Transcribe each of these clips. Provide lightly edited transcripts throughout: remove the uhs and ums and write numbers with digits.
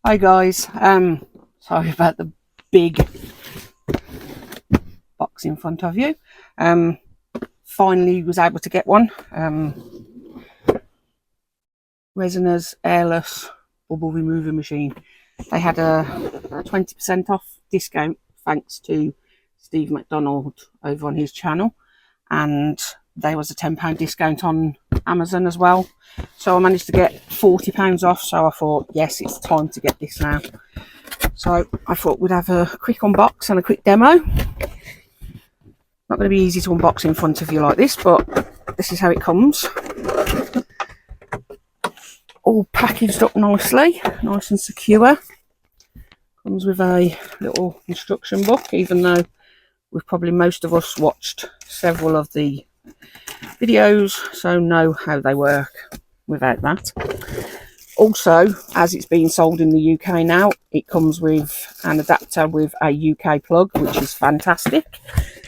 Hi guys, sorry about the big box in front of you. Finally was able to get one. Resiners Airless bubble remover machine. They had a 20% off discount thanks to Steve McDonald over on his channel, and there was a £10 discount on Amazon as well. So I managed to get £40 off, so I thought, yes, it's time to get this now. So I thought we'd have a quick unbox and a quick demo. Not going to be easy to unbox in front of you like this, but this is how it comes. All packaged up nicely, nice and secure. Comes with a little instruction book, even though we've probably most of us watched several of the videos, so know how they work without that. Also, as it's being sold in the UK now, it comes with an adapter with a UK plug, which is fantastic.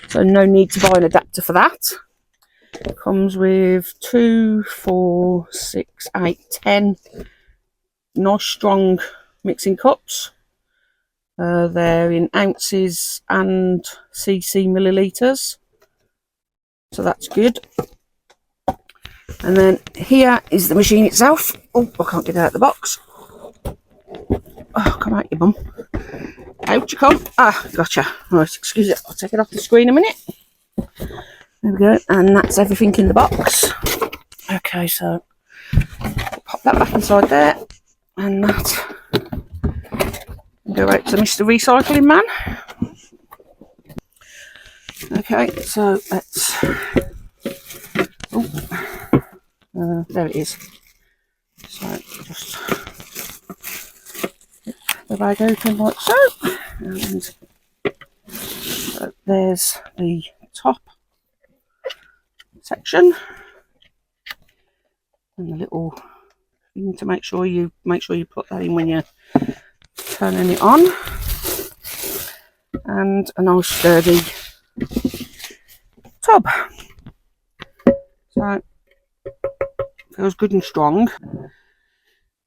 So no need to buy an adapter for that. It comes with 2, 4, 6, 8, 10 nice strong mixing cups. They're in ounces and cc millilitres, so that's good. And then here is the machine itself. Oh, I can't get it out of the box. Oh, come out, you bum. Out you come. Ah, gotcha. Right, excuse it. I'll take it off the screen a minute. There we go. And that's everything in the box. Okay, so pop that back inside there. And that. Go right to Mr. Recycling Man. Okay, so let's. Oh, there it is. So just get the bag open like so. And so there's the top section. And the little thing to make sure you put that in when you're turning it on. And a nice sturdy tub. So feels good and strong.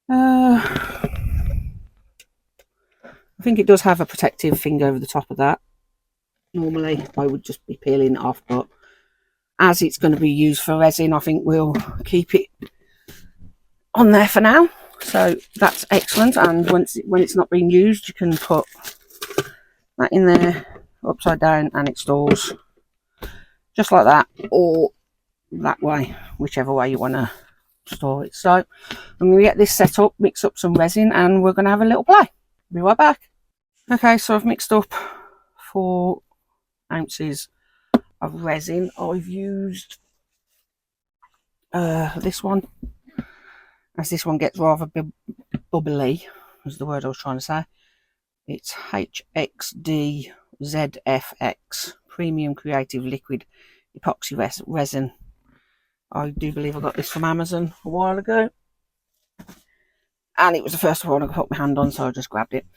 I think it does have a protective thing over the top of that. Normally I would just be peeling it off, but as it's going to be used for resin, I think we'll keep it on there for now. So that's excellent. And when it's not being used, you can put that in there upside down and it stores just like that, or that way, whichever way you want to store it. So I'm going to get this set up, mix up some resin, and we're going to have a little play. Be right back. Okay, so I've mixed up 4 ounces of resin. I've used this one, as this one gets rather bubbly, is the word I was trying to say. It's HXD ZFX Premium Creative Liquid Epoxy Resin. I do believe I got this from Amazon a while ago, and it was the first one I could put my hand on, so I just grabbed it.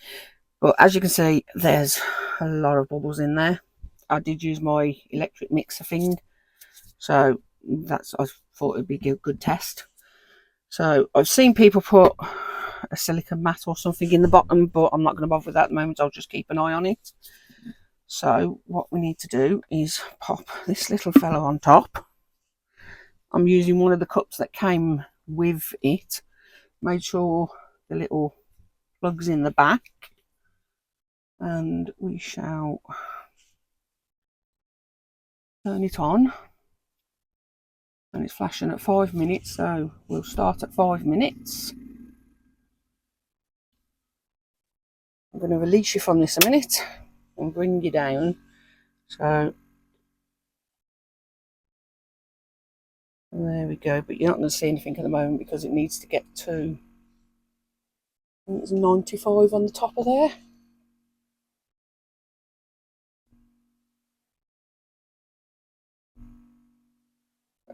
But as you can see, there's a lot of bubbles in there. I did use my electric mixer thing, so I thought it'd be a good test. So I've seen people put a silicone mat or something in the bottom, but I'm not going to bother with that at the moment. I'll just keep an eye on it. So what we need to do is pop this little fellow on top. I'm using one of the cups that came with it. Made sure the little plug's in the back, and we shall turn it on. And it's flashing at 5 minutes, so we'll start at 5 minutes. I'm going to release you from this a minute and bring you down. So there we go, but you're not going to see anything at the moment because it needs to get to, I think it's 95 on the top of there.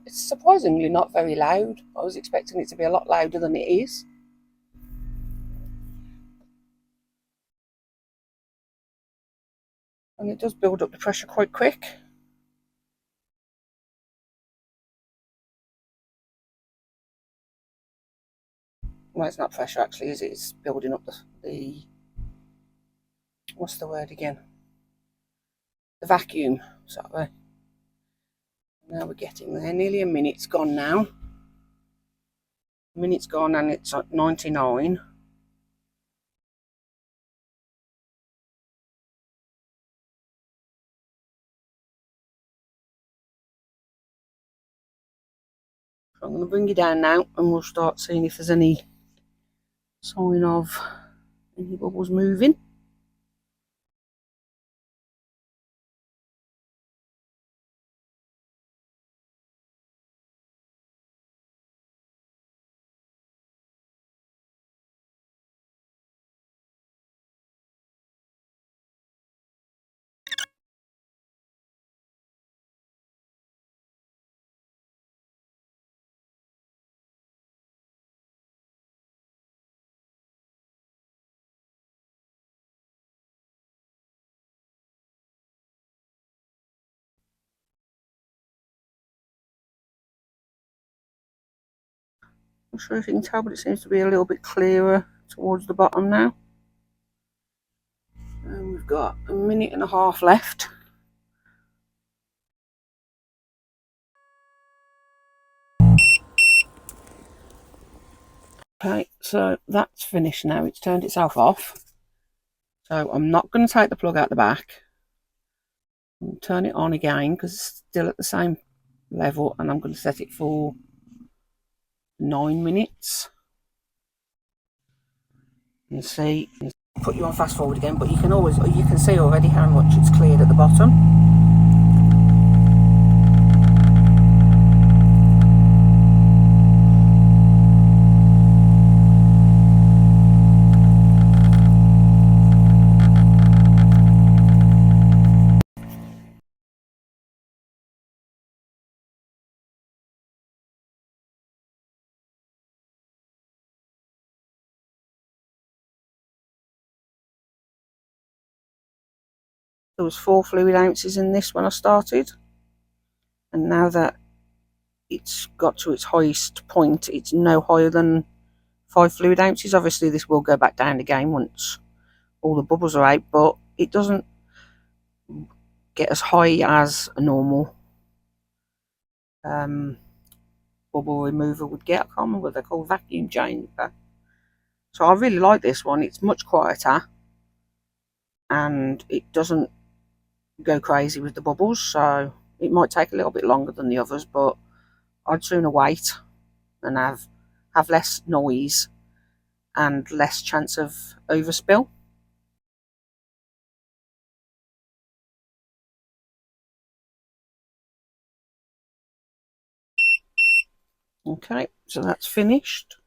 It's surprisingly not very loud. I was expecting it to be a lot louder than it is. And it does build up the pressure quite quick. well, it's not pressure actually, is it? It's building up the what's the word again? The vacuum. Sorry. Now we're getting there. Nearly a minute's gone now. A minute's gone and it's at 99. So I'm going to bring you down now and we'll start seeing if there's any sign of any bubbles moving. I'm not sure if you can tell, but it seems to be a little bit clearer towards the bottom now. And we've got a minute and a half left. Okay, so that's finished now. It's turned itself off. So I'm not going to take the plug out the back. And turn it on again because it's still at the same level, and I'm going to set it for 9 minutes. And see, put you on fast forward again, but you can see already how much it's cleared at the bottom. There was 4 fluid ounces in this when I started, and now that it's got to its highest point, it's no higher than 5 fluid ounces. Obviously this will go back down again once all the bubbles are out, but it doesn't get as high as a normal bubble remover would get. I can't remember what they're called, vacuum chamber. So I really like this one. It's much quieter and it doesn't go crazy with the bubbles, so it might take a little bit longer than the others, but I'd sooner wait and have less noise and less chance of overspill. Okay, so that's finished.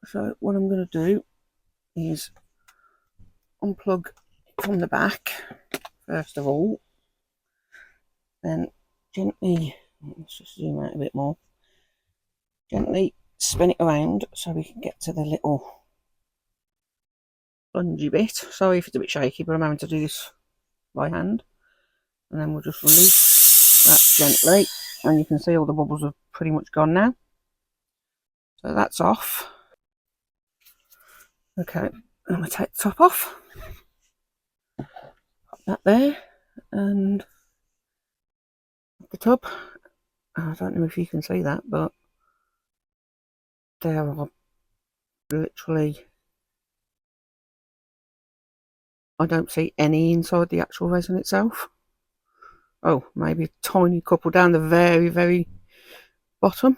So what I'm going to do is unplug from the back first of all, then gently, let's just zoom out a bit more, gently spin it around so we can get to the little spongy bit. Sorry if it's a bit shaky, but I'm having to do this by hand. And then we'll just release that gently, and you can see all the bubbles are pretty much gone now. So that's off. Okay, I'm going to take the top off. Pop that there, and the tub. I don't know if you can see that, but there are literally, I don't see any inside the actual resin itself. Oh, maybe a tiny couple down the very, very bottom.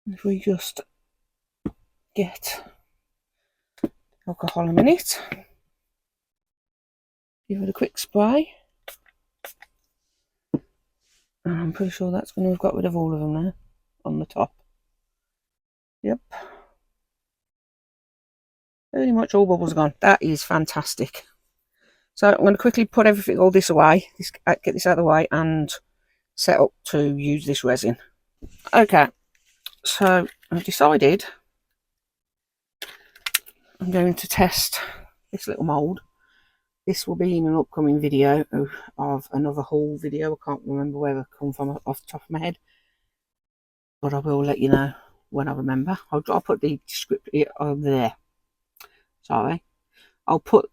If we just get alcohol in it, give it a quick spray, and I'm pretty sure that's going to have got rid of all of them there on the top. Yep, pretty much all bubbles are gone. That is fantastic. So I'm going to quickly put all this away, get this out of the way, and set up to use this resin. Okay, so I've decided I'm going to test this little mould This will be in an upcoming video of another haul video. I can't remember where it come from off the top of my head, but I will let you know when I remember. I'll put the description over there. Sorry, I'll put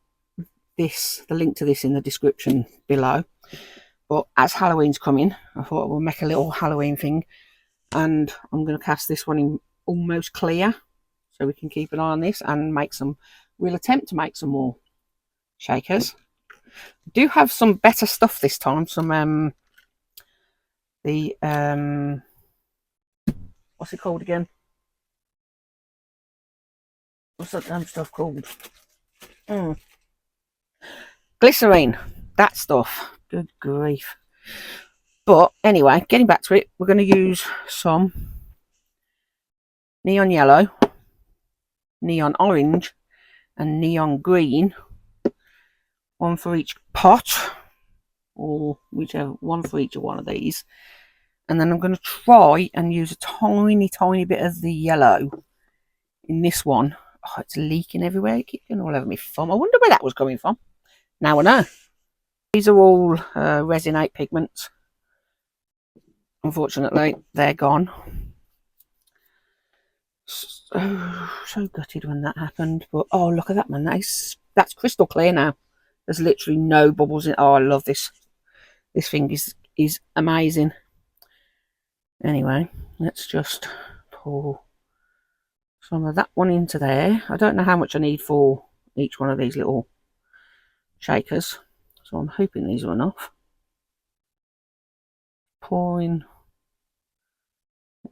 the link to this in the description below. But as Halloween's coming, I thought we'll make a little Halloween thing, and I'm going to cast this one in almost clear, so we can keep an eye on this and make some. We'll attempt to make some more shakers. I do have some better stuff this time. Some what's it called again? What's that damn stuff called? Glycerine. That stuff. Good grief. But anyway, getting back to it, we're going to use some neon yellow, neon orange, and neon green. One for each pot, or whichever one for each of one of these. And then I'm going to try and use a tiny bit of the yellow in this one. Oh, it's leaking everywhere. It keeps getting all over my thumb. I wonder where that was coming from. Now I know. These are all Resinate pigments. Unfortunately, they're gone. So gutted when that happened. But oh, look at that, man. That's crystal clear now. There's literally no bubbles in. Oh, I love this. This thing is amazing. Anyway, let's just pour some of that one into there. I don't know how much I need for each one of these little shakers, so I'm hoping these are enough. Pouring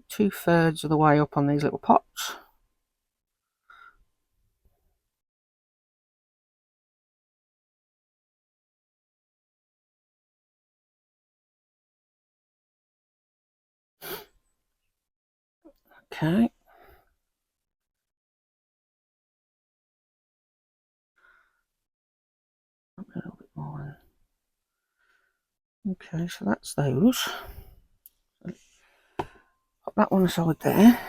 2/3 of the way up on these little pots. Okay. A little bit more. Okay, so that's those. Put that one aside there.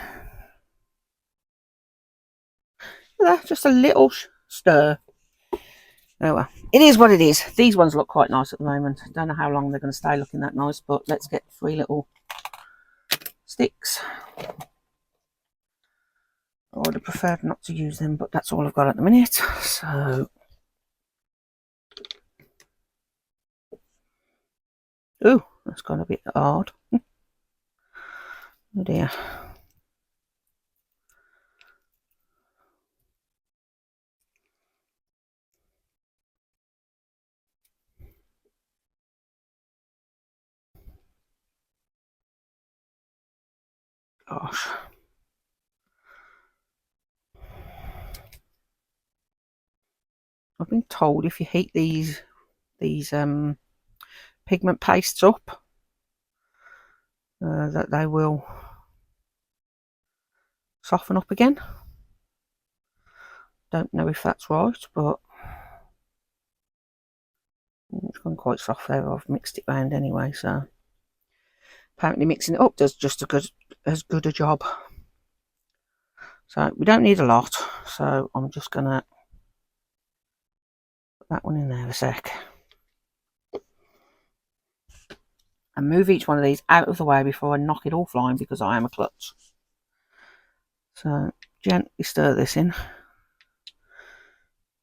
Just a little stir. Oh well, it is what it is. These ones look quite nice at the moment. Don't know how long they're going to stay looking that nice, but let's get 3 little sticks. I would have preferred not to use them, but that's all I've got at the minute. So, oh, that's gone a bit hard. Oh dear. Gosh. I've been told if you heat these pigment pastes up, that they will soften up again. Don't know if that's right, but it's gone quite soft there. I've mixed it round anyway, so apparently mixing it up does just as good a job. So we don't need a lot, so I'm just gonna put that one in there a sec and move each one of these out of the way before I knock it all flying, because I am a klutz. So gently stir this in,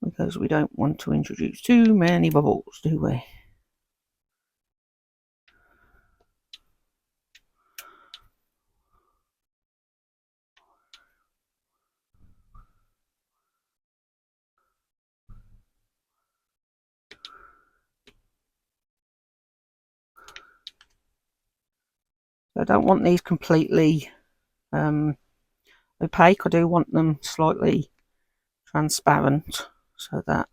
because we don't want to introduce too many bubbles, do we? I don't want these completely opaque. I do want them slightly transparent, so that,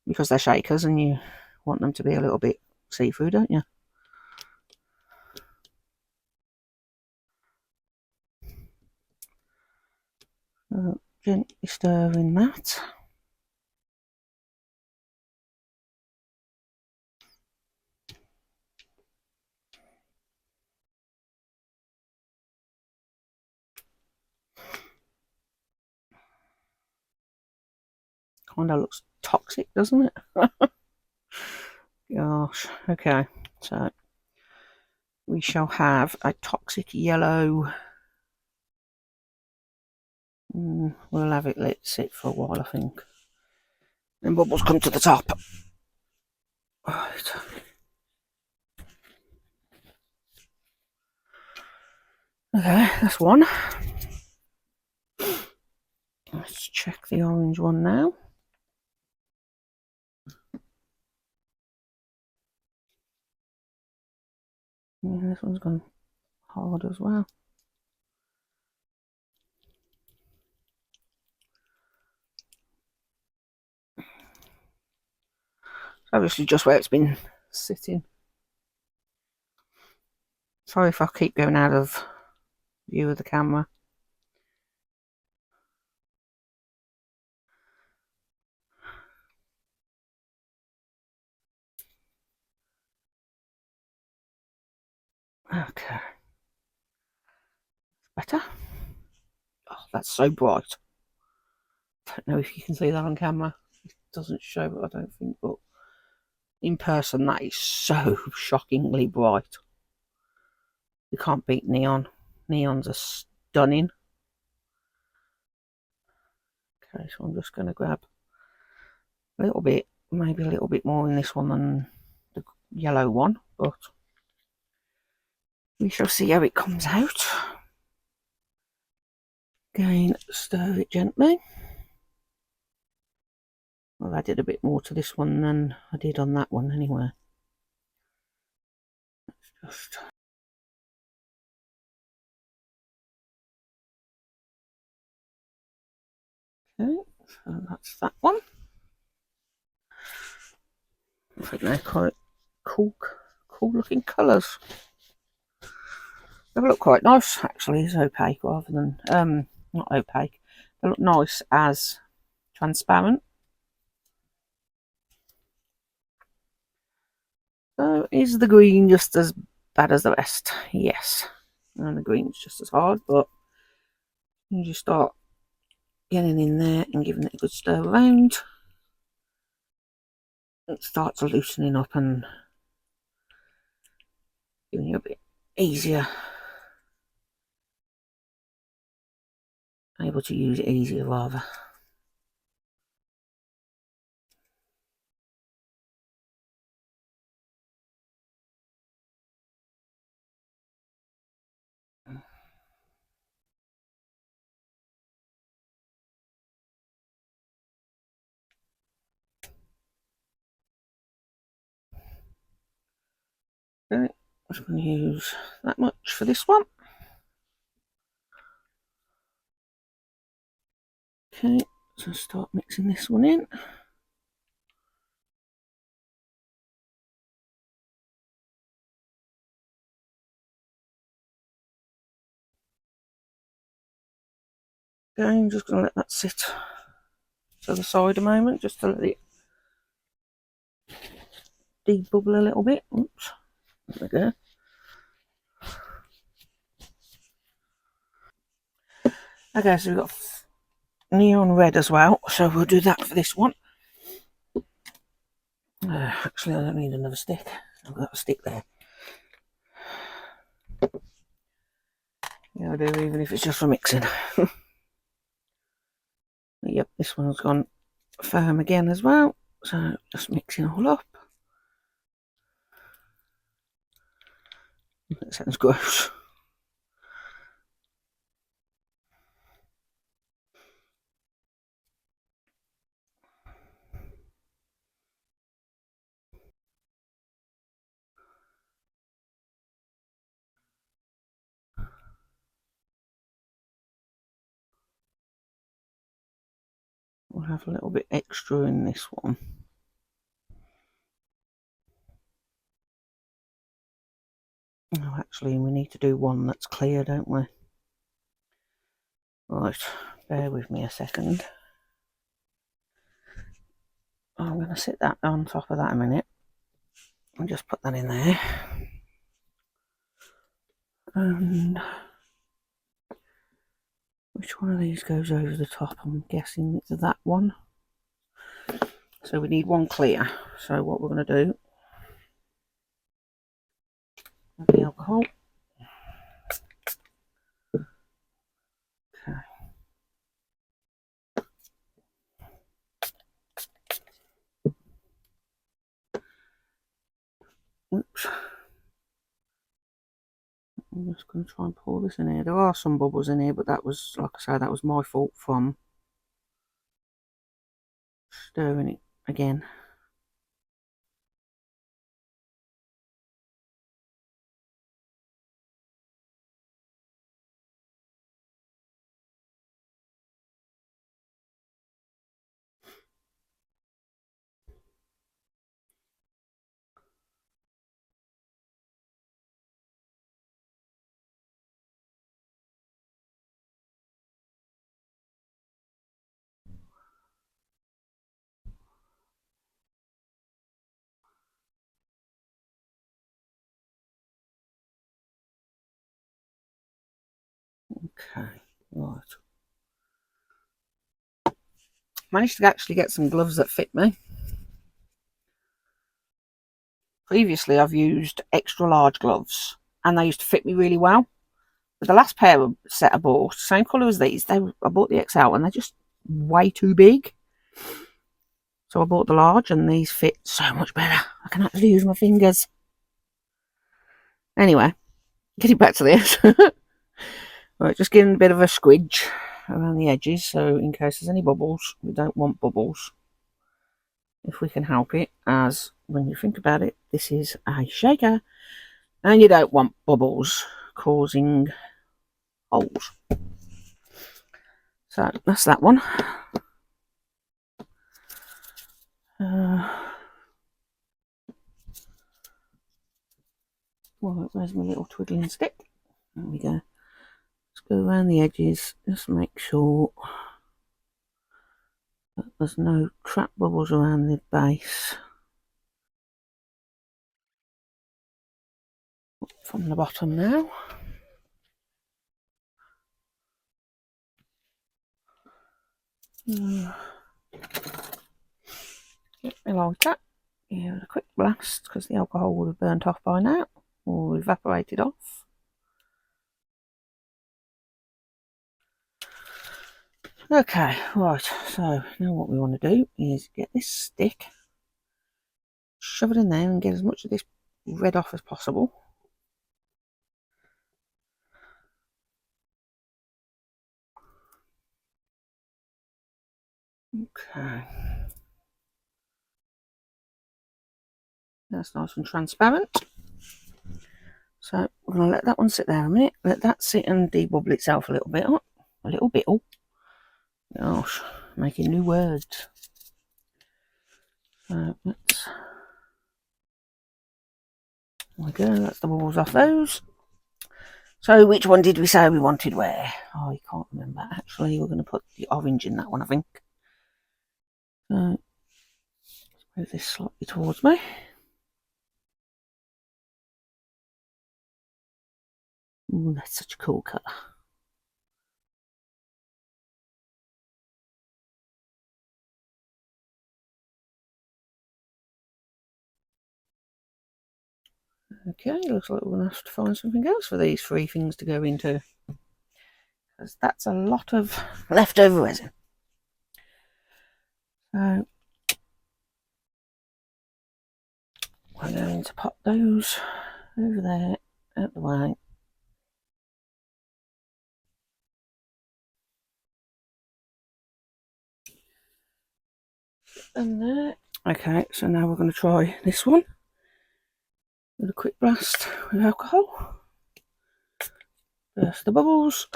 because they're shakers and you want them to be a little bit see-through, don't you? Gently stir in that. Kind of looks toxic, doesn't it? Gosh. Okay, so we shall have a toxic yellow. We'll have it let sit for a while, I think. Then bubbles come to the top. Right. Okay, that's one. Let's check the orange one now. Yeah, this one's gone hard as well. Obviously just where it's been sitting. Sorry if I keep going out of view of the camera. Okay. Better. Oh, that's so bright. I don't know if you can see that on camera. It doesn't show it, I don't think, but in person that is so shockingly bright. You can't beat neon. Neons are stunning. Okay, so I'm just going to grab a little bit, maybe a little bit more in this one than the yellow one, but we shall see how it comes out. Again, stir it gently. I've added a bit more to this one than I did on that one anyway. Let's just... Okay, so that's that one. I think they're quite cool looking colours. They look quite nice actually as opaque rather than, not opaque. They look nice as transparent. So is the green just as bad as the rest? Yes. And the green's just as hard, but you just start getting in there and giving it a good stir around. It starts loosening up and giving you a bit easier, able to use it easier rather. Okay, I'm just going to use that much for this one. Okay, so start mixing this one in. Okay, I'm just going to let that sit to the side a moment, just to let it debubble a little bit. Oops, there we go. Okay, so we've got neon red as well, so we'll do that for this one. Actually, I don't need another stick. I've got a stick there. Yeah, I do, even if it's just for mixing. Yep, this one's gone firm again as well, so just mixing all up. That sounds gross. We'll have a little bit extra in this one. Oh, actually, we need to do one that's clear, don't we? Right, bear with me a second. I'm going to sit that on top of that a minute and just put that in there. And which one of these goes over the top? I'm guessing it's that one. So we need one clear. So what we're going to do, the alcohol. Okay. Oops. I'm just going to try and pour this in here. There are some bubbles in here, but that was, like I say, that was my fault from stirring it again. Okay, right. Managed to actually get some gloves that fit me. Previously, I've used extra large gloves, and they used to fit me really well. But the last pair of set I bought, same colour as these, I bought the XL, and they're just way too big. So I bought the large, and these fit so much better. I can actually use my fingers. Anyway, getting back to this. Right, just giving a bit of a squidge around the edges, so in case there's any bubbles, we don't want bubbles if we can help it, as when you think about it, this is a shaker, and you don't want bubbles causing holes. So that's that one. Right, where's my little twiddling stick? There we go. Let's go around the edges, just make sure that there's no trap bubbles around the base. From the bottom now. Get my lighter. Give it a quick blast because the alcohol would have burnt off by now or evaporated off. Okay, right, so now what we want to do is get this stick, shove it in there and get as much of this red off as possible. Okay. That's nice and transparent. So we're going to let that one sit there a minute, let that sit and debubble itself a little bit. A little bit. Oh, gosh, making new words. So let's, there we go, that's the bubbles off those. So which one did we say we wanted where? Oh, I can't remember. Actually, we're going to put the orange in that one, I think. So let's move this slightly towards me. Ooh, that's such a cool colour. Okay, looks like we're going to have to find something else for these three things to go into, because that's a lot of leftover resin. So we're going to pop those over there, out the way. And there. Okay, so now we're going to try this one with a quick blast with alcohol. Burst the bubbles.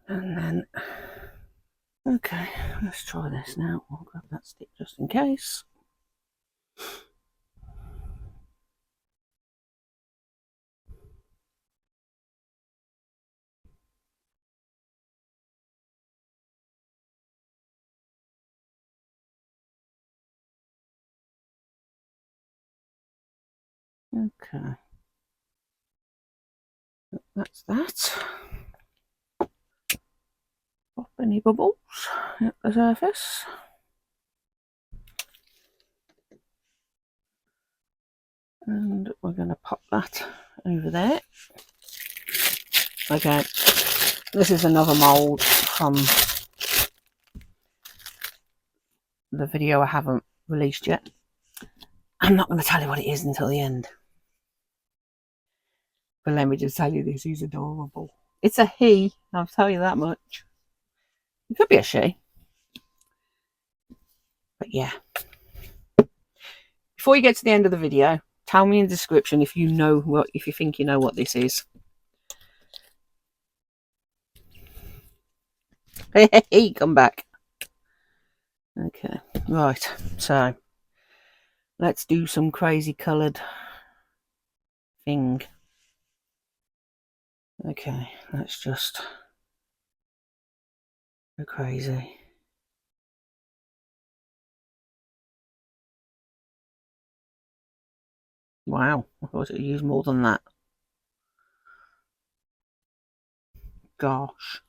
And then, okay, let's try this now. I'll grab that stick just in case. Okay, that's that. Pop any bubbles at the surface. And we're going to pop that over there. Okay, this is another mould from the video I haven't released yet. I'm not going to tell you what it is until the end. But let me just tell you this, he's adorable. It's a he, I'll tell you that much. It could be a she. But yeah. Before you get to the end of the video, tell me in the description if you know what, if you think you know what this is. Hey, come back. Okay, right, so let's do some crazy coloured thing. Okay, let's just go crazy. Wow, I thought it would use more than that. Gosh.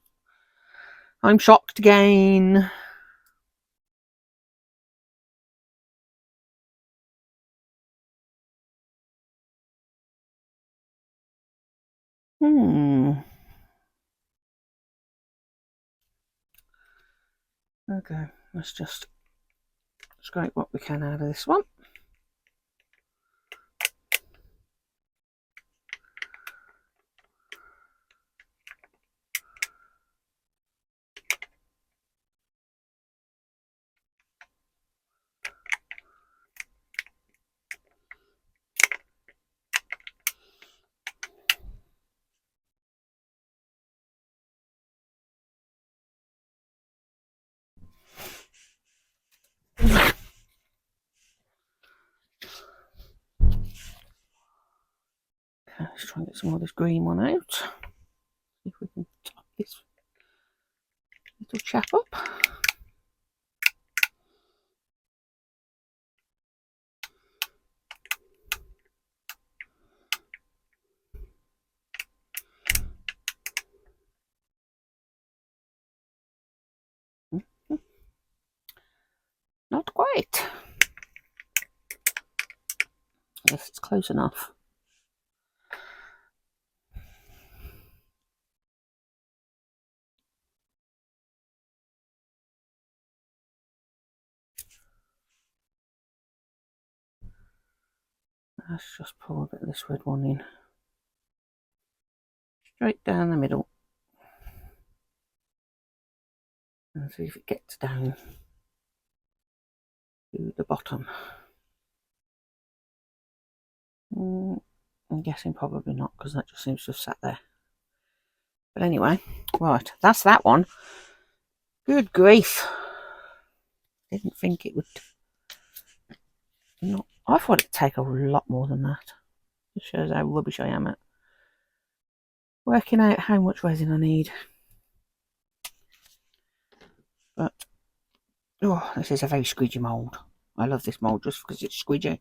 I'm shocked again. Okay, let's just scrape what we can out of this one. Okay, let's try and get some more of this green one out. See if we can top this little chap up. Not quite. Yes, it's close enough. Let's just pull a bit of this red one in. Straight down the middle. And see if it gets down to the bottom. I'm guessing probably not, because that just seems to have sat there. But anyway, right, that's that one. Good grief. Didn't think it would. Not. I thought it'd take a lot more than that. It shows how rubbish I am at working out how much resin I need. But, oh, this is a very squidgy mould. I love this mould just because it's squidgy.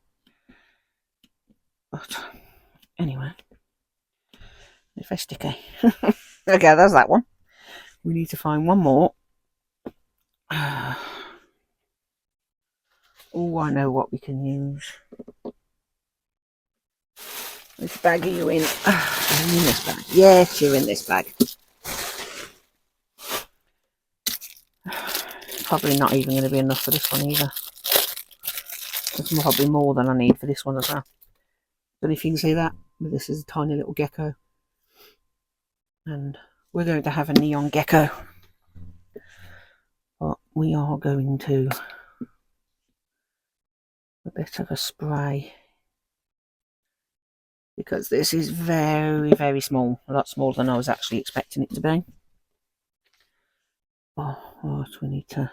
But, anyway. It's very sticky. Okay, that's that one. We need to find one more. Oh, I know what we can use. Which bag are you in? Are you in this bag? Yes, you're in this bag. Probably not even going to be enough for this one either. There's probably more than I need for this one as well. But if you can see that, this is a tiny little gecko. And we're going to have a neon gecko. But we are going to a bit of a spray. Because this is very, very small. A lot smaller than I was actually expecting it to be. Oh, right, we need to...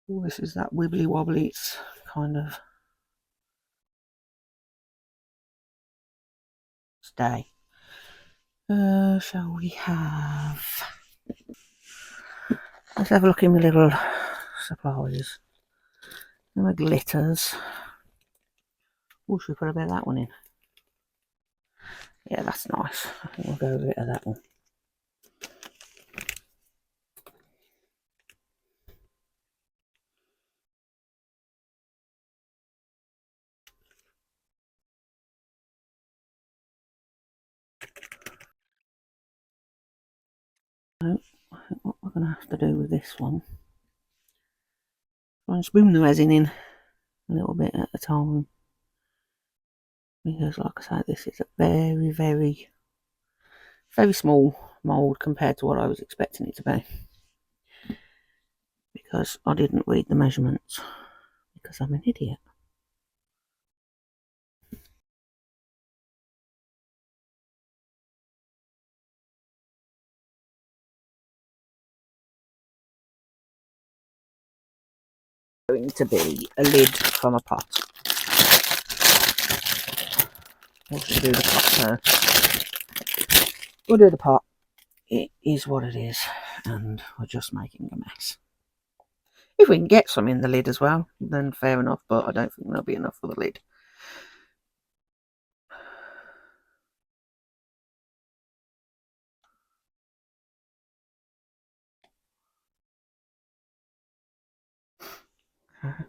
Oh, this is that wibbly wobbly. It's kind of... Stay. Shall we have... Let's have a look in my little supplies. And my glitters. Oh, should we put a bit of that one in? Yeah, that's nice. I think we'll go with a bit of that one. going to have to do with this one. Try and spoon the resin in a little bit at a time. Because like I say, this is a very, very, very small mould compared to what I was expecting it to be. Because I didn't read the measurements. Because I'm an idiot. Going to be a lid from a pot. We'll do the pot first. We'll do the pot. It is what it is, and we're just making a mess. If we can get some in the lid as well, then fair enough, but I don't think there'll be enough for the lid.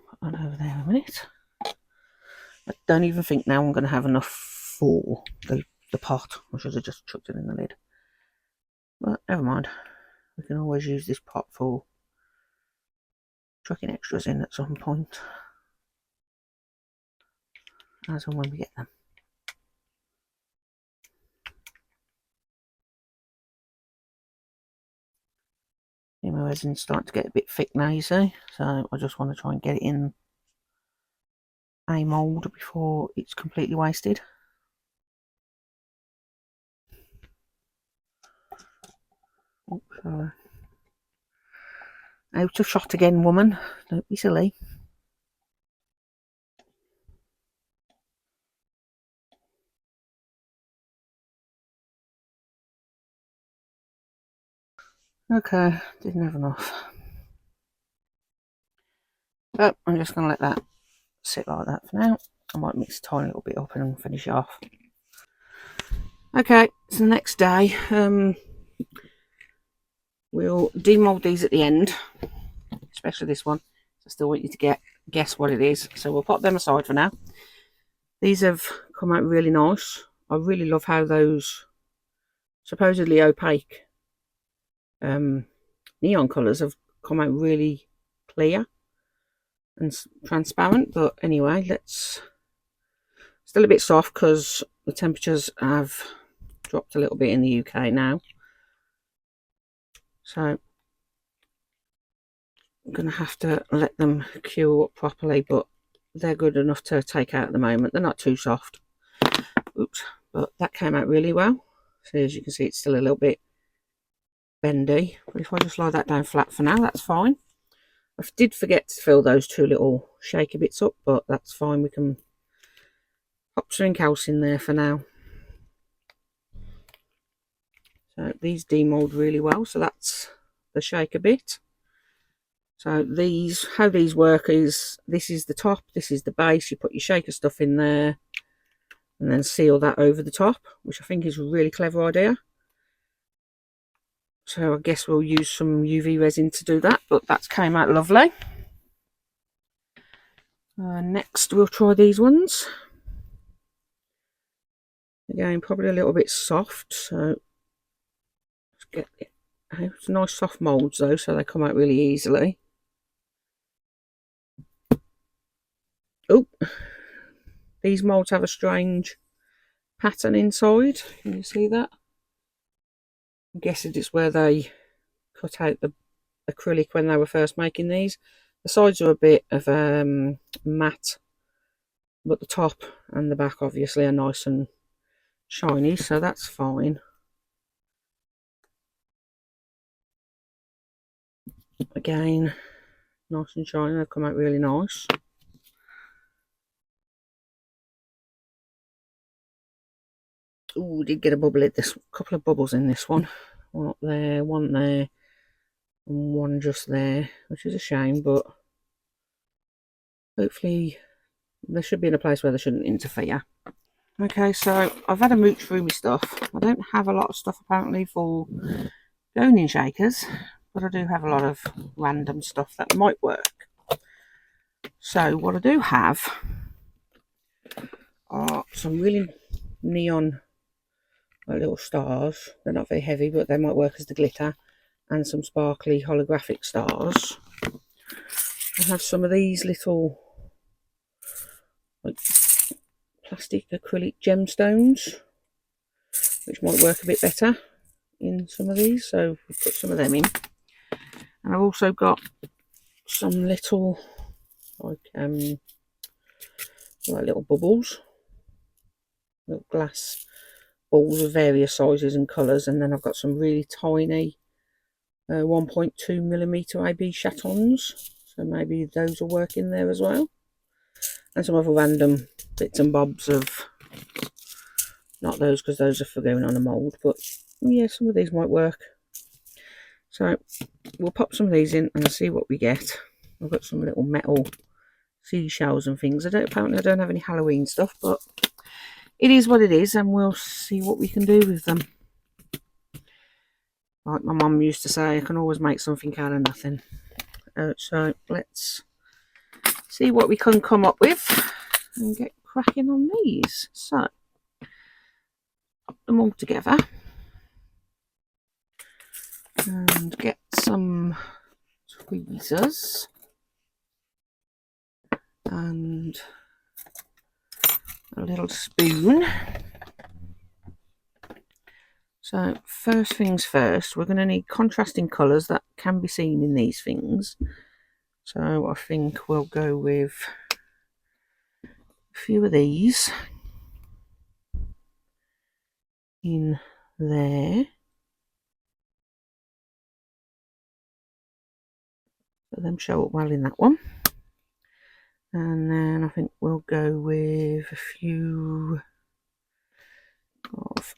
Put that over there a minute. I don't even think now I'm going to have enough for the pot. I should have just chucked it in the lid. But never mind. We can always use this pot for chucking extras in at some point. As and when we get them. My resin's starting to get a bit thick now, you see. So I just want to try and get it in a mould before it's completely wasted. Oops, sorry. Out of shot again, woman. Don't be silly. Okay, didn't have enough. So I'm just going to let that sit like that for now. I might mix a tiny little bit up and finish it off. Okay, it's the next day. We'll demould these at the end, especially this one. I still want you to guess what it is. So we'll pop them aside for now. These have come out really nice. I really love how those supposedly opaque neon colours have come out really clear and transparent. But anyway, let's... Still a bit soft because the temperatures have dropped a little bit in the UK now. So I'm going to have to let them cure up properly, but they're good enough to take out at the moment. They're not too soft. Oops, but that came out really well. So as you can see, it's still a little bit bendy, but if I just lie that down flat for now, that's fine. I did forget to fill those two little shaky bits up, but that's fine. We can pop something else in there for now. So these demould really well, so that's the shaker bit. So these, how these work is, this is the top, this is the base. You put your shaker stuff in there and then seal that over the top, which I think is a really clever idea. So I guess we'll use some UV resin to do that, but that came out lovely. Next we'll try these ones. Again, probably a little bit soft, so let's get it out. It's nice soft moulds though, so they come out really easily. Oh, these moulds have a strange pattern inside. Can you see that? I'm guessing it's where they cut out the acrylic when they were first making these. The sides are a bit of matte, but the top and the back obviously are nice and shiny, so that's fine. Again, nice and shiny. They've come out really nice. Oh, did get a bubble in this, couple of bubbles in this one. One up there, one there, and one just there, which is a shame, but hopefully they should be in a place where they shouldn't interfere. Okay, so I've had a mooch through my stuff. I don't have a lot of stuff apparently for going in shakers, but I do have a lot of random stuff that might work. So what I do have are some really neon little stars. They're not very heavy, but they might work as the glitter. and some sparkly holographic stars. I have some of these little like plastic acrylic gemstones, which might work a bit better in some of these, so we'll put some of them in. And I've also got some little like little bubbles, little glass balls of various sizes and colours, and then I've got some really tiny 1.2mm AB chatons, so maybe those will work in there as well, and some other random bits and bobs of, not those because those are for going on a mould, but yeah, some of these might work. So we'll pop some of these in and see what we get. I've got some little metal seashells and things. Apparently I don't have any Halloween stuff, but it is what it is, and we'll see what we can do with them. Like my mum used to say, I can always make something out of nothing. So let's see what we can come up with and get cracking on these. So put them all together and get some tweezers and a little spoon. So first things first, we're going to need contrasting colours that can be seen in these things. So I think we'll go with a few of these in there. Let them show up well in that one. And then I think we'll go with a few of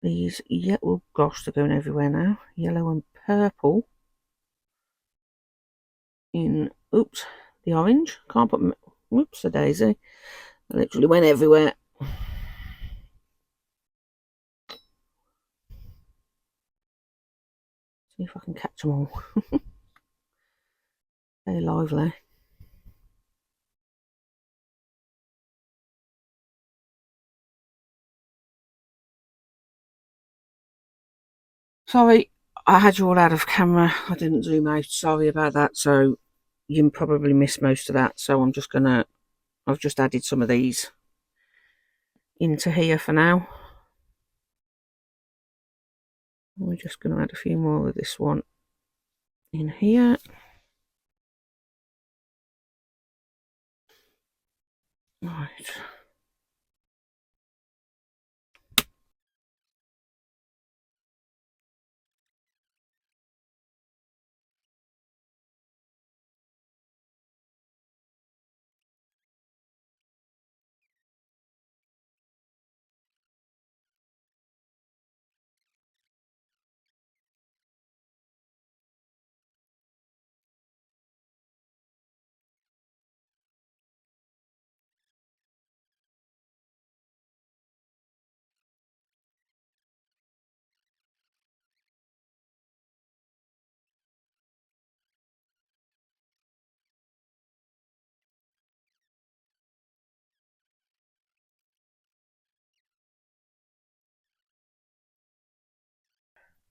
these. Yeah, oh gosh, they're going everywhere now. Yellow and purple in, oops, the orange. Can't put, oops, a daisy. They literally went everywhere. See if I can catch them all. Very lively. Sorry, I had you all out of camera. I didn't zoom out. Sorry about that. So you probably missed most of that. So I'm just gonna, I've just added some of these into here for now. We're just going to add a few more of this one in here. Right.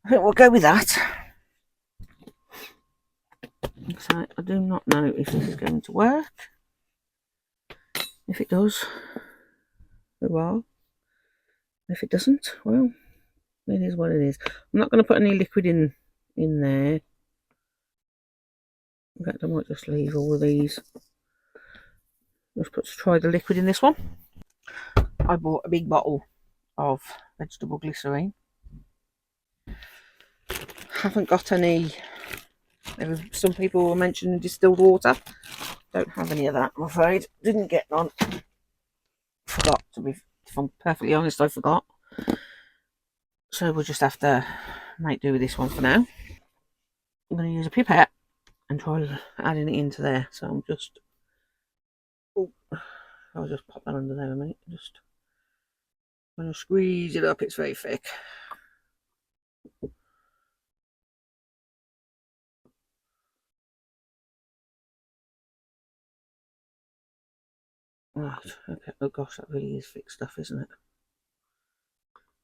I think we'll go with that. So I do not know if this is going to work. If it does, well. If it doesn't, well, it is what it is. I'm not going to put any liquid in there. In fact, I might just leave all of these. Let's try the liquid in this one. I bought a big bottle of vegetable glycerine. Haven't got any. Some people were mentioning distilled water. Don't have any of that, I'm afraid. Didn't get none. Forgot, to be, if I'm perfectly honest, I forgot. So we'll just have to make do with this one for now. I'm going to use a pipette and try adding it into there. So I'm just, oh, I'll just pop that under there a minute. Just going to squeeze it up. It's very thick. Right, okay. Oh gosh, that really is thick stuff, isn't it?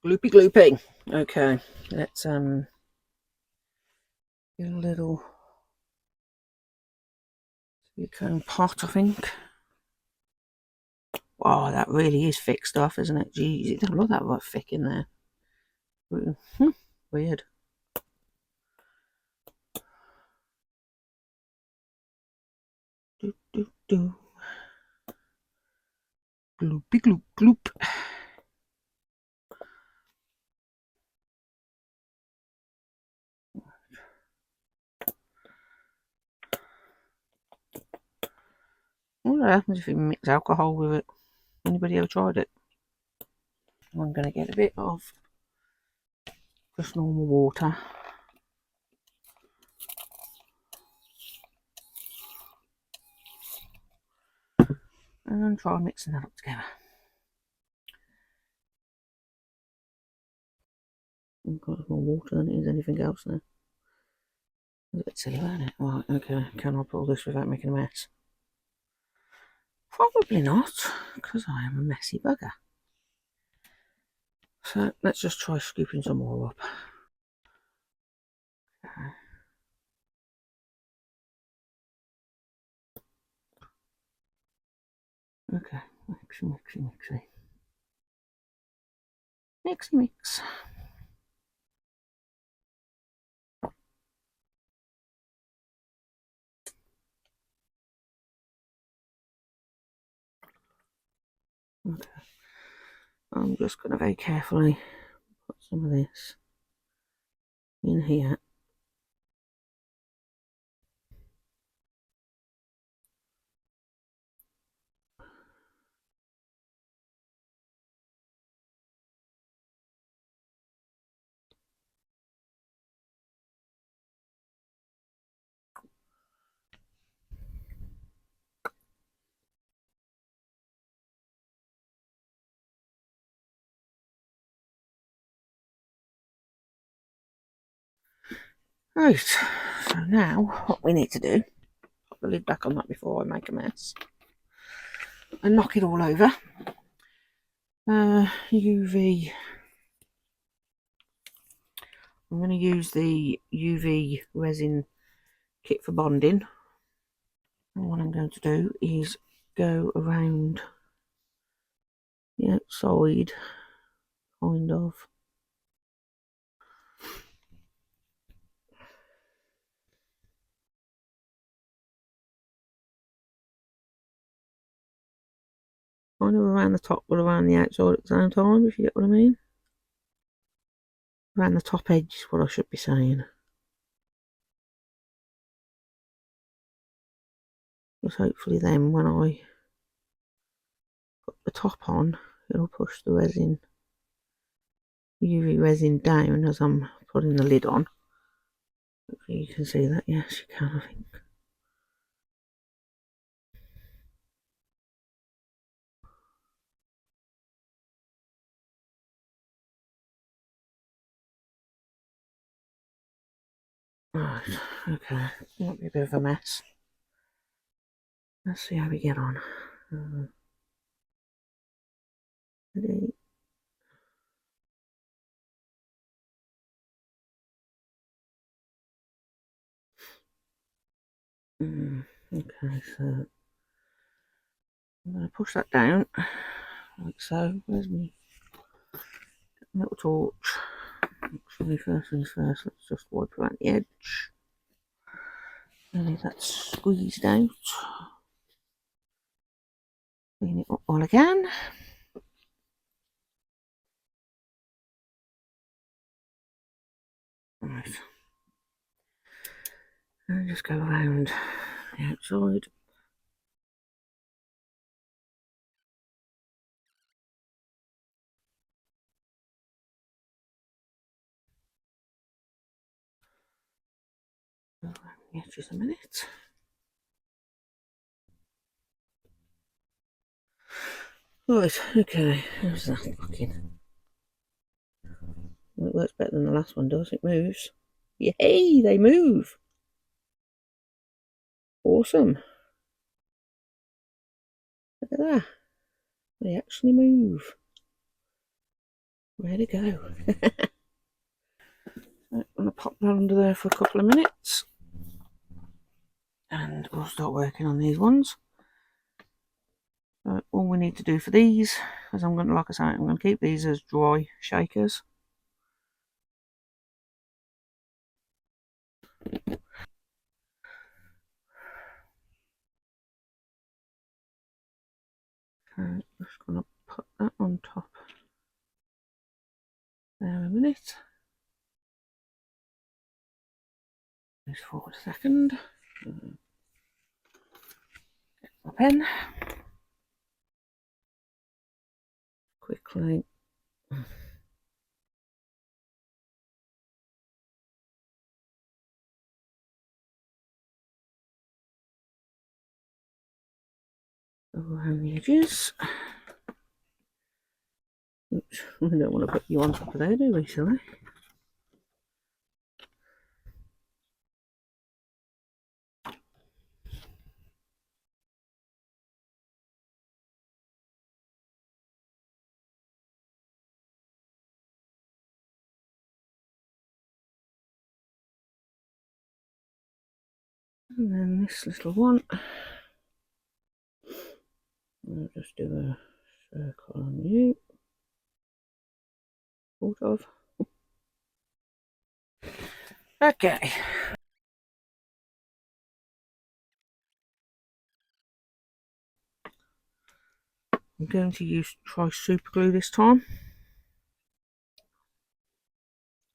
Gloopy gloopy. Okay, let's get a little silicone pot, I think. Wow, that really is thick stuff, isn't it? Jeez, it doesn't look that much thick in there. Weird. Do. Gloopy gloop gloop. What happens if you mix alcohol with it? Anybody ever tried it? I'm going to get a bit of just normal water. And try mixing that up together. I've got more water than it is anything else now. It's a bit silly, isn't it? Right, okay. Can I pull this without making a mess? Probably not, because I am a messy bugger. So let's just try scooping some more up. Okay, mixy. Mix. Okay. I'm just going to very carefully put some of this in here. Right, so now what we need to do, put the lid back on that before I make a mess and knock it all over. UV. I'm going to use the UV resin kit for bonding. And what I'm going to do is go around the outside, kind of. Kind of around the top but around the outside at the same time, if you get what I mean. Around the top edge is what I should be saying. Because hopefully then when I put the top on, it'll push the resin, UV resin down as I'm putting the lid on. Hopefully you can see that. Yes, you can, I think. Right, okay, might be a bit of a mess. Let's see how we get on. Ready? Okay, so I'm going to push that down like so. Where's my little torch? Actually, first things first, let's just wipe around the edge. Leave that squeezed out. Clean it up all again. Right. And just go around the outside. Go around the edges a minute. Right, okay, how's that looking? Well, it works better than the last one does, it moves. Yay, they move! Awesome. Look at that. They actually move. Where'd it go? I'm going to pop that under there for a couple of minutes and we'll start working on these ones. All we need to do for these, as I'm going to, like I say, I'm going to keep these as dry shakers. Okay, just going to put that on top there a minute. Move forward a second. Get my pen. Quickly. Around the edges. Oops, we don't want to put you on top of there, do we, shall we? And then this little one, I'll just do a circle on you, sort of. Okay. I'm going to try super glue this time.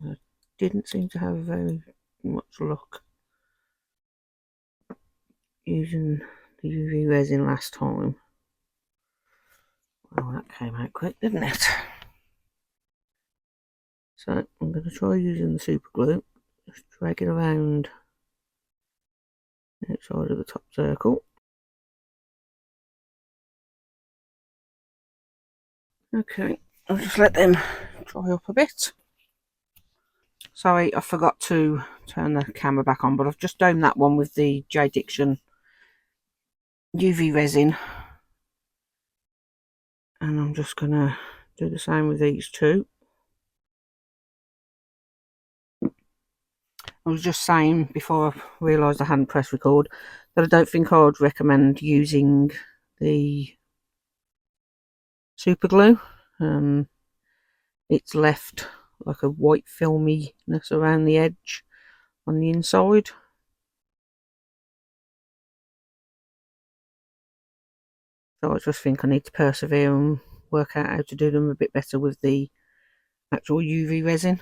I didn't seem to have very much luck using the UV resin last time. Well, that came out quick, didn't it? So I'm going to try using the super glue, just drag it around the outside of the top circle. Okay, I'll just let them dry up a bit. Sorry, I forgot to turn the camera back on, but I've just domed that one with the J. Diction UV resin. And I'm just going to do the same with these two. I was just saying before I realised I hadn't pressed record that I don't think I'd recommend using the super glue. It's left like a white filminess around the edge on the inside. So I just think I need to persevere and work out how to do them a bit better with the actual UV resin.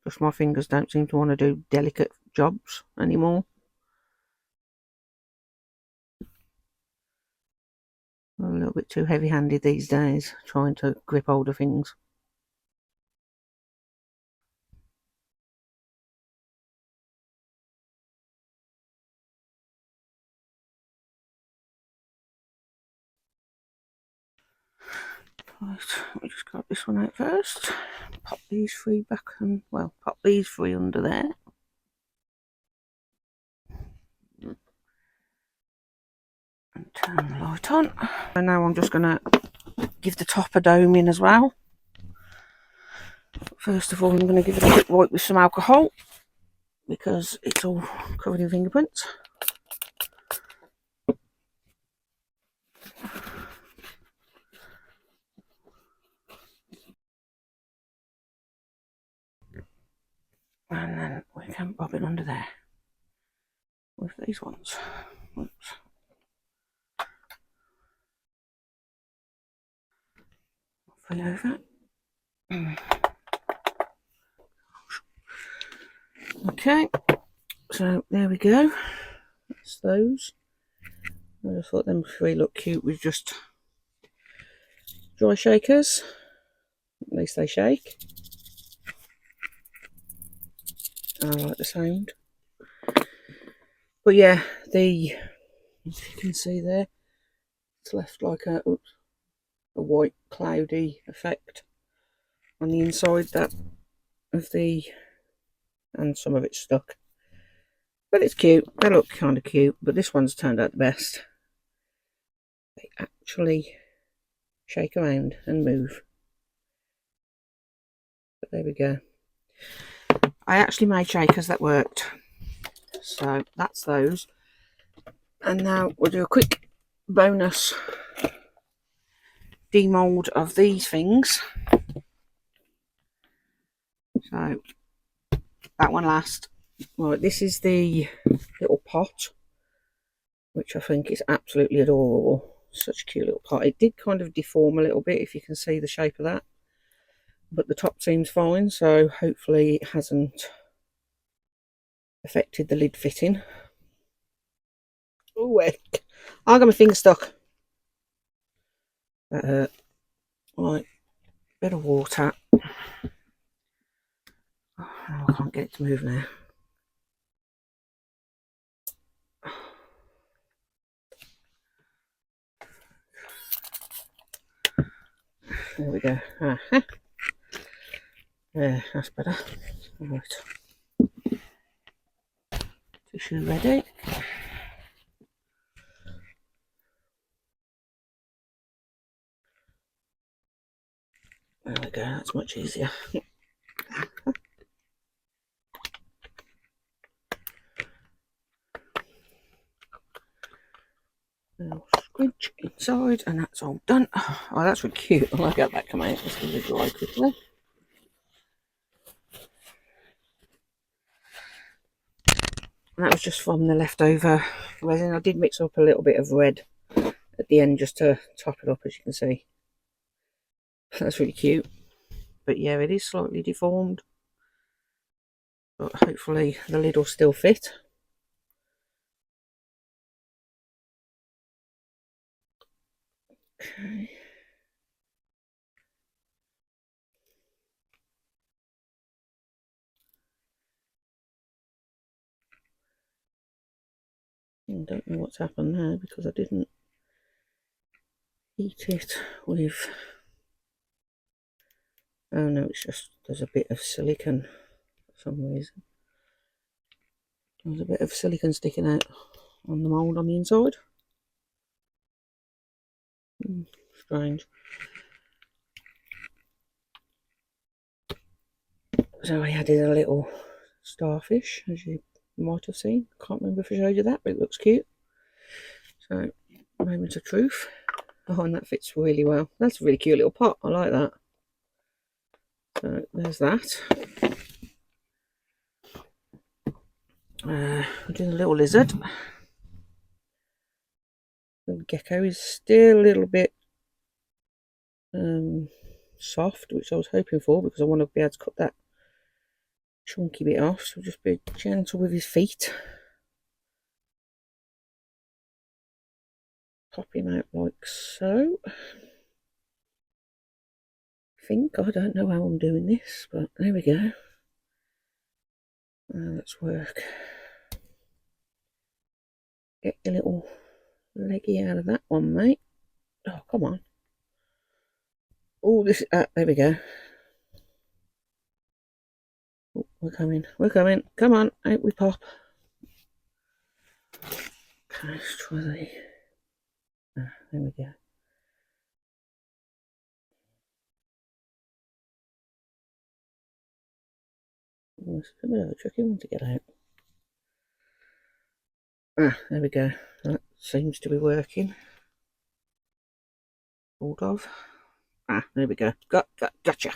Just my fingers don't seem to want to do delicate jobs anymore. I'm a little bit too heavy-handed these days, trying to grip hold of things. Right, let me just grab this one out first. Pop these three back and, well, pop these three under there. And turn the light on. And now I'm just going to give the top a dome in as well. First of all, I'm going to give it a quick wipe with some alcohol because it's all covered in fingerprints. And then we can bob it under there with these ones. Oops. Flip over. Okay, so there we go. That's those. I just thought them three look cute with just dry shakers. At least they shake. I like the sound. But yeah, as you can see there, it's left like a white cloudy effect on the inside that of the, and some of it's stuck. But it's cute. They look kind of cute, but this one's turned out the best. they actually shake around and move. But there we go. I actually made shakers that worked. So that's those. And now we'll do a quick bonus demold of these things. So that one last. Right, this is the little pot, which I think is absolutely adorable. Such a cute little pot. It did kind of deform a little bit, if you can see the shape of that, but the top seems fine, so hopefully it hasn't affected the lid fitting. Oh, I got my finger stuck. That hurt. Right, bit of water. Oh, I can't get it to move now. There we go. Yeah, that's better. Right. Tissue ready. There we go, that's much easier. Now squidge inside, and that's all done. Oh, that's really cute. I'll get that come out. It's going to dry quickly. And that was just from the leftover resin. I did mix up a little bit of red at the end just to top it up, as you can see. That's really cute. But yeah, it is slightly deformed. But hopefully the lid will still fit. Okay. I don't know what's happened there because I didn't heat it with... Oh no, it's just there's a bit of silicone for some reason. There's a bit of silicone sticking out on the mould on the inside. Strange. So I added a little starfish, as you might have seen. Can't remember if I showed you that, but it looks cute. So, moment of truth. Oh, and that fits really well. That's a really cute little pot. I like that. So there's that. We're doing a little lizard. The gecko is still a little bit soft, which I was hoping for because I want to be able to cut that chunky bit off. So just be gentle with his feet. Pop him out like so. I don't know how I'm doing this, but there we go. Let's work. Get your little leggy out of that one, mate. Oh, come on. Oh, this. There we go. Oh, we're coming. We're coming. Come on, out we pop. Okay, let's try the. There we go. Oh, it's a bit of a tricky one to get out. There we go. That seems to be working. Sort of. There we go. Gotcha.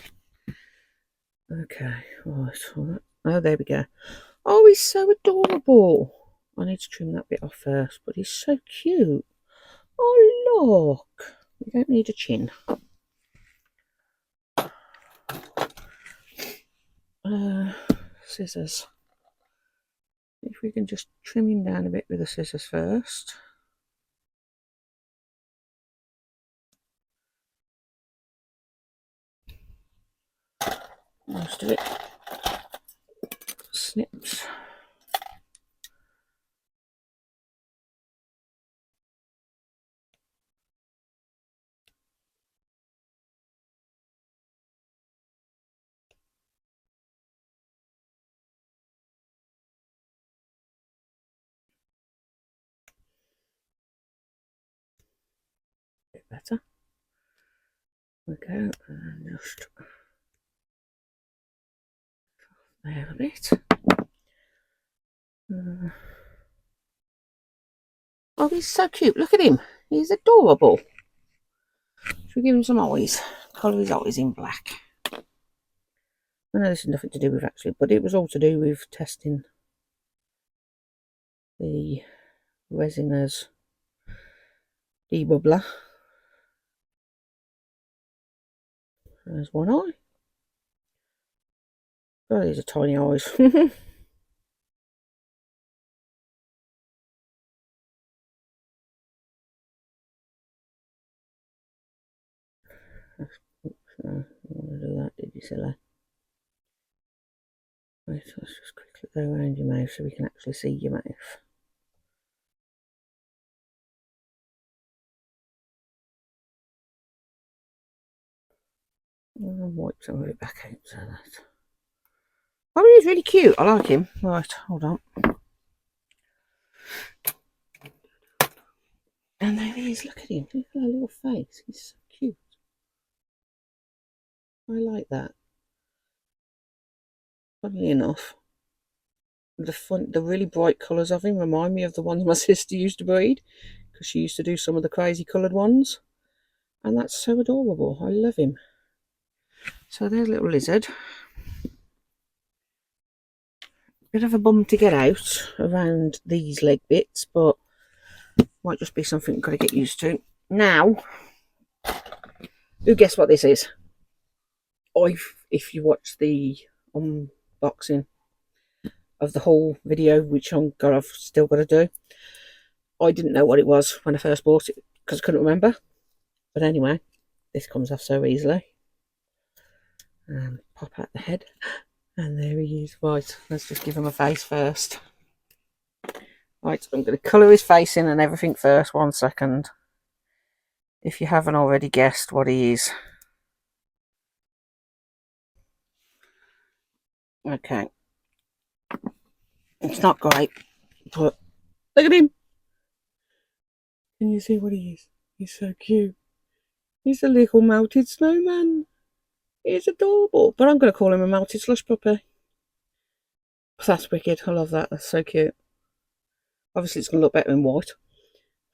Okay. Right. Oh, there we go. Oh, he's so adorable. I need to trim that bit off first, but he's so cute. Oh, look. We don't need a chin. Scissors. If we can just trim him down a bit with the scissors first. Most of it snips. better. Okay, and just there a bit. Oh, he's so cute. Look at him. He's adorable. Should we give him some eyes? Colour his eyes in black. I know this has nothing to do with actually, but it was all to do with testing the Resiners debubbler. There's one eye. Oh, these are tiny eyes. No, I don't want to do that, did you, silly? Right, so let's just quickly go around your mouth so we can actually see your mouth. I'll wipe some of it back out so that. Oh, he's really cute. I like him. Right, hold on. And there he is. Look at him. Look at that little face. He's so cute. I like that. Funnily enough, the really bright colours of him remind me of the ones my sister used to breed, because she used to do some of the crazy coloured ones, and that's so adorable. I love him. So there's a little lizard. Bit of a bum to get out around these leg bits, but might just be something you've got to get used to. Now, who guess what this is? If you watch the unboxing of the whole video, which I've still got to do, I didn't know what it was when I first bought it because I couldn't remember. But anyway, this comes off so easily. And pop out the head, and there he is. Right, let's just give him a face first. Right, I'm going to colour his face in and everything first. 1 second. If you haven't already guessed what he is. Okay. It's not great, but look at him. Can you see what he is? He's so cute. He's a little melted snowman. He's adorable. But I'm going to call him a melted slush puppy. That's wicked. I love that. That's so cute. Obviously, it's going to look better in white.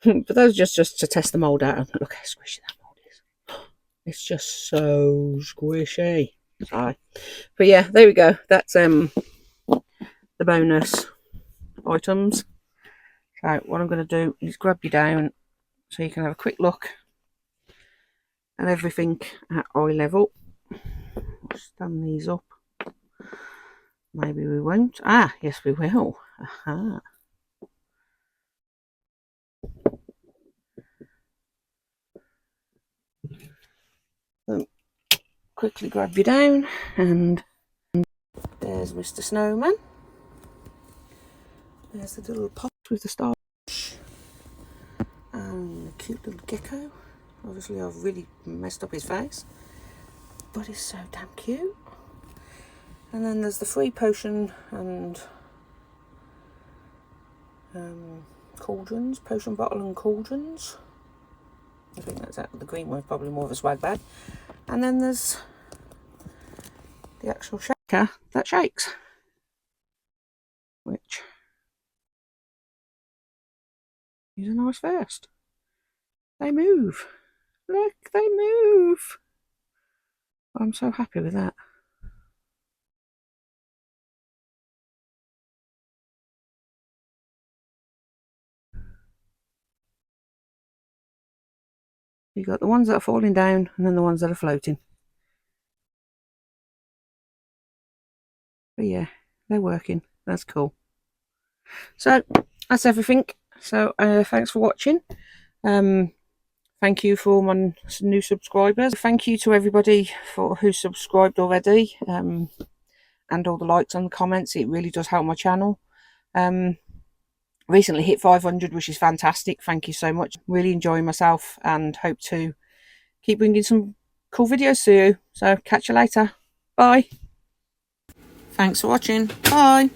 But that was just to test the mould out. Look how squishy that mould is. It's just so squishy. Sorry. But yeah, there we go. That's the bonus items. So what I'm going to do is grab you down so you can have a quick look at everything at eye level. I'll stand these up. Maybe we won't. Ah, yes we will. Aha. So, quickly grab you down, and there's Mr. Snowman. There's the little pot with the star and the cute little gecko. Obviously I've really messed up his face, but he's so damn cute. And then there's the free potion and cauldrons, potion bottle and cauldrons. I think that's that. The green one's probably more of a swag bag. And then there's the actual shaker that shakes, which is a nice first. They move. Look, they move. I'm so happy with that. You've got the ones that are falling down and then the ones that are floating. But yeah, they're working. That's cool. So that's everything. So thanks for watching. Thank you for all my new subscribers. Thank you to everybody who subscribed already, and all the likes and the comments. It really does help my channel. Recently hit 500, which is fantastic. Thank you so much. Really enjoying myself and hope to keep bringing some cool videos to you. So catch you later. Bye. Thanks for watching. Bye.